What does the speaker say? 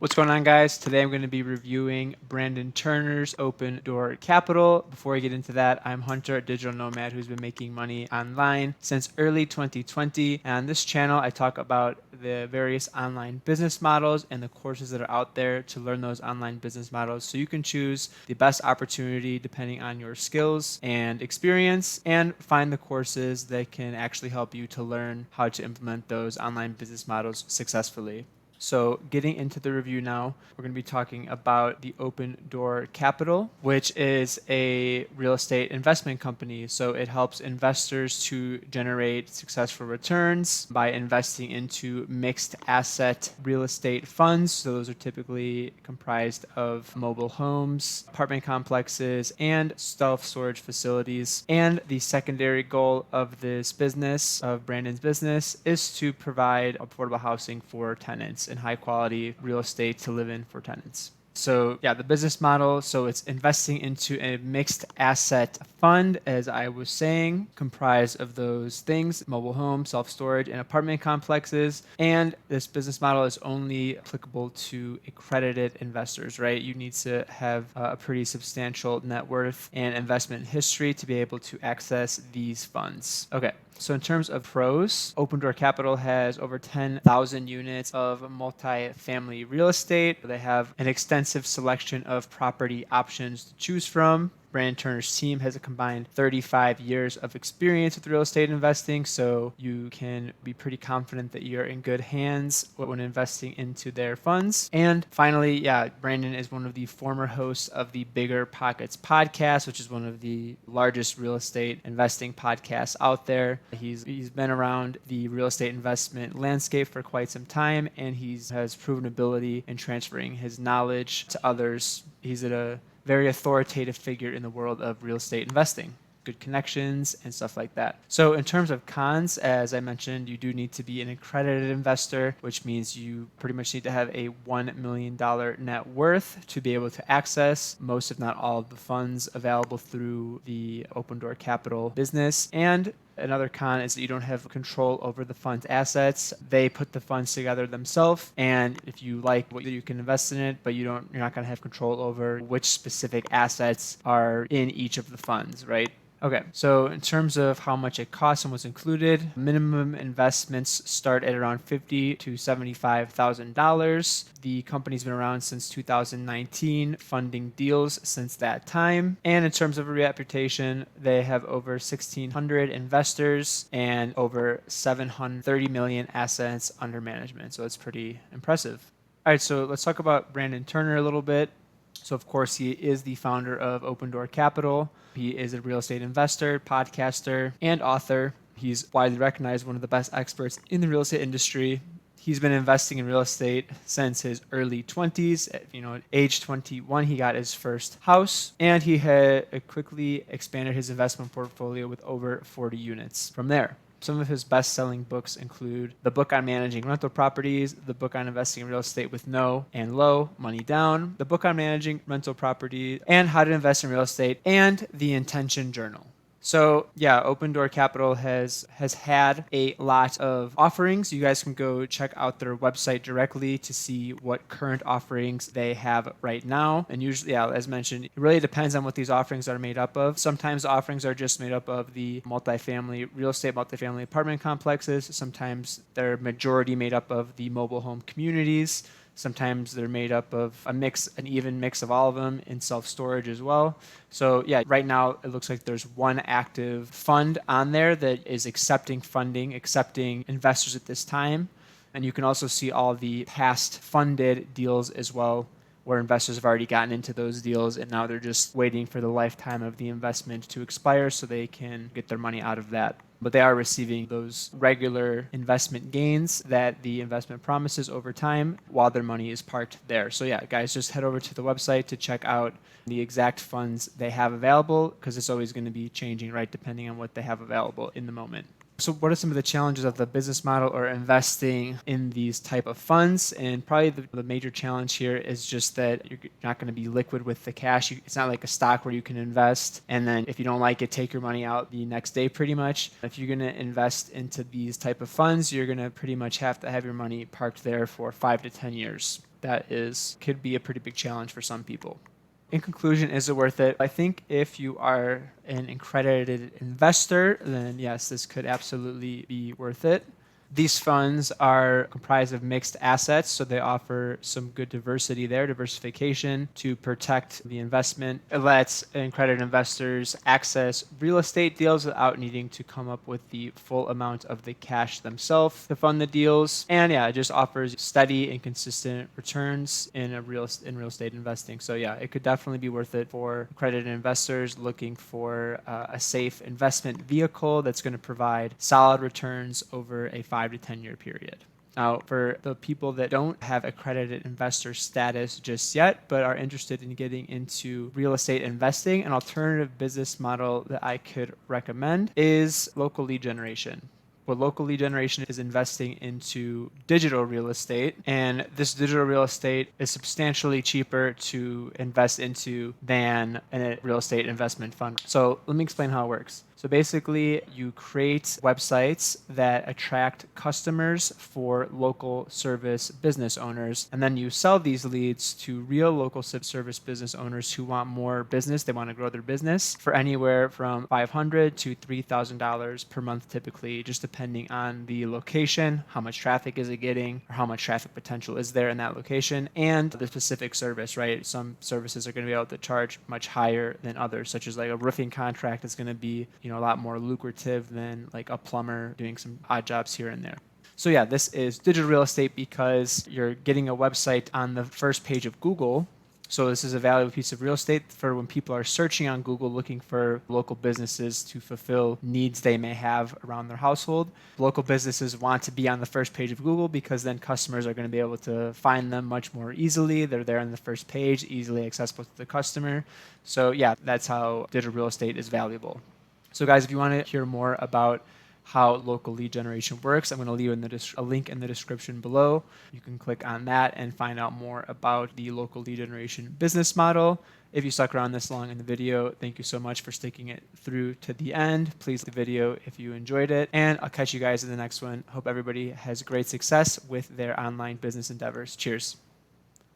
What's going on, guys? Today I'm going to be reviewing Brandon Turner's Open Door Capital. Before I get into that, I'm Hunter, a digital nomad who's been making money online since early 2020. And on this channel, I talk about the various online business models and the courses that are out there to learn those online business models so you can choose the best opportunity depending on your skills and experience and find the courses that can actually help you to learn how to implement those online business models successfully. So getting into the review now, we're going to be talking about the Open Door Capital, which is a real estate investment company. So it helps investors to generate successful returns by investing into mixed asset real estate funds. So those are typically comprised of mobile homes, apartment complexes, and self-storage facilities. And the secondary goal of this business, of Brandon's business, is to provide affordable housing for tenants and high quality real estate to live in for tenants. So yeah, the business model, so it's investing into a mixed asset fund, as I was saying, comprised of those things: mobile home, self-storage, and apartment complexes. And this business model is only applicable to accredited investors, right? You need to have a pretty substantial net worth and investment history to be able to access these funds. Okay. So in terms of pros, Open Door Capital has over 10,000 units of multi-family real estate. They have an extensive selection of property options to choose from. Brandon Turner's team has a combined 35 years of experience with real estate investing, so you can be pretty confident that you're in good hands when investing into their funds. And finally, Brandon is one of the former hosts of the Bigger Pockets podcast, which is one of the largest real estate investing podcasts out there. He's been around the real estate investment landscape for quite some time, and has proven ability in transferring his knowledge to others. He's at a very authoritative figure in the world of real estate investing, good connections and stuff like that. So in terms of cons, as I mentioned, you do need to be an accredited investor, which means you pretty much need to have a $1 million net worth to be able to access most, if not all, of the funds available through the Open Door Capital business. And another con is that you don't have control over the fund's assets. They put the funds together themselves, and if you like what you can invest in it, but you're not going to have control over which specific assets are in each of the funds, right? Okay, so in terms of how much it costs and what's included, minimum investments start at around $50,000 to $75,000. The company's been around since 2019, funding deals since that time. And in terms of reputation, they have over 1,600 investors and over 730 million assets under management. So it's pretty impressive. All right, so let's talk about Brandon Turner a little bit. So, of course, he is the founder of Open Door Capital. He is a real estate investor, podcaster, and author. He's widely recognized one of the best experts in the real estate industry. He's been investing in real estate since his early 20s. At age 21, he got his first house, and he had quickly expanded his investment portfolio with over 40 units from there. Some of his best-selling books include the book on managing rental properties, the book on investing in real estate with no and low money down, the book on managing rental property and how to invest in real estate, and the Intention Journal. So Open Door Capital has had a lot of offerings. You guys can go check out their website directly to see what current offerings they have right now. And usually, as mentioned, it really depends on what these offerings are made up of. Sometimes the offerings are just made up of the multifamily real estate, multifamily apartment complexes. Sometimes they're majority made up of the mobile home communities. Sometimes they're made up of an even mix of all of them in self-storage as well. So right now it looks like there's one active fund on there that is accepting funding, accepting investors at this time. And you can also see all the past funded deals as well, where investors have already gotten into those deals and now they're just waiting for the lifetime of the investment to expire so they can get their money out of that. But they are receiving those regular investment gains that the investment promises over time while their money is parked there. So guys, just head over to the website to check out the exact funds they have available, because it's always going to be changing, right, depending on what they have available in the moment. So what are some of the challenges of the business model or investing in these type of funds? And probably the major challenge here is just that you're not going to be liquid with the cash. It's not like a stock where you can invest and then if you don't like it, take your money out the next day pretty much. If you're going to invest into these type of funds, you're going to pretty much have to have your money parked there for 5 to 10 years. could be a pretty big challenge for some people. In conclusion, is it worth it? I think if you are an accredited investor, then yes, this could absolutely be worth it. These funds are comprised of mixed assets, so they offer some good diversity there, diversification to protect the investment. It lets accredited investors access real estate deals without needing to come up with the full amount of the cash themselves to fund the deals. And yeah, it just offers steady and consistent returns in real estate investing. So yeah, it could definitely be worth it for accredited investors looking for a safe investment vehicle that's going to provide solid returns over a 5 to 10 year period. Now, for the people that don't have accredited investor status just yet, but are interested in getting into real estate investing, an alternative business model that I could recommend is local lead generation. Well, local lead generation is investing into digital real estate, and this digital real estate is substantially cheaper to invest into than a real estate investment fund. So let me explain how it works. So basically, you create websites that attract customers for local service business owners, and then you sell these leads to real local service business owners who want more business. They want to grow their business for anywhere from $500 to $3,000 per month, typically, just depending on the location, how much traffic is it getting, or how much traffic potential is there in that location, and the specific service, right? Some services are going to be able to charge much higher than others, such as like a roofing contract is going to be, a lot more lucrative than like a plumber doing some odd jobs here and there. So yeah, this is digital real estate because you're getting a website on the first page of Google. So this is a valuable piece of real estate for when people are searching on Google looking for local businesses to fulfill needs they may have around their household. Local businesses want to be on the first page of Google because then customers are going to be able to find them much more easily. They're there on the first page, easily accessible to the customer. So yeah, that's how digital real estate is valuable. So guys, if you want to hear more about how local lead generation works, I'm going to leave a link in the description below. You can click on that and find out more about the local lead generation business model. If you stuck around this long in the video, thank you so much for sticking it through to the end. Please like the video if you enjoyed it, and I'll catch you guys in the next one. Hope everybody has great success with their online business endeavors. Cheers.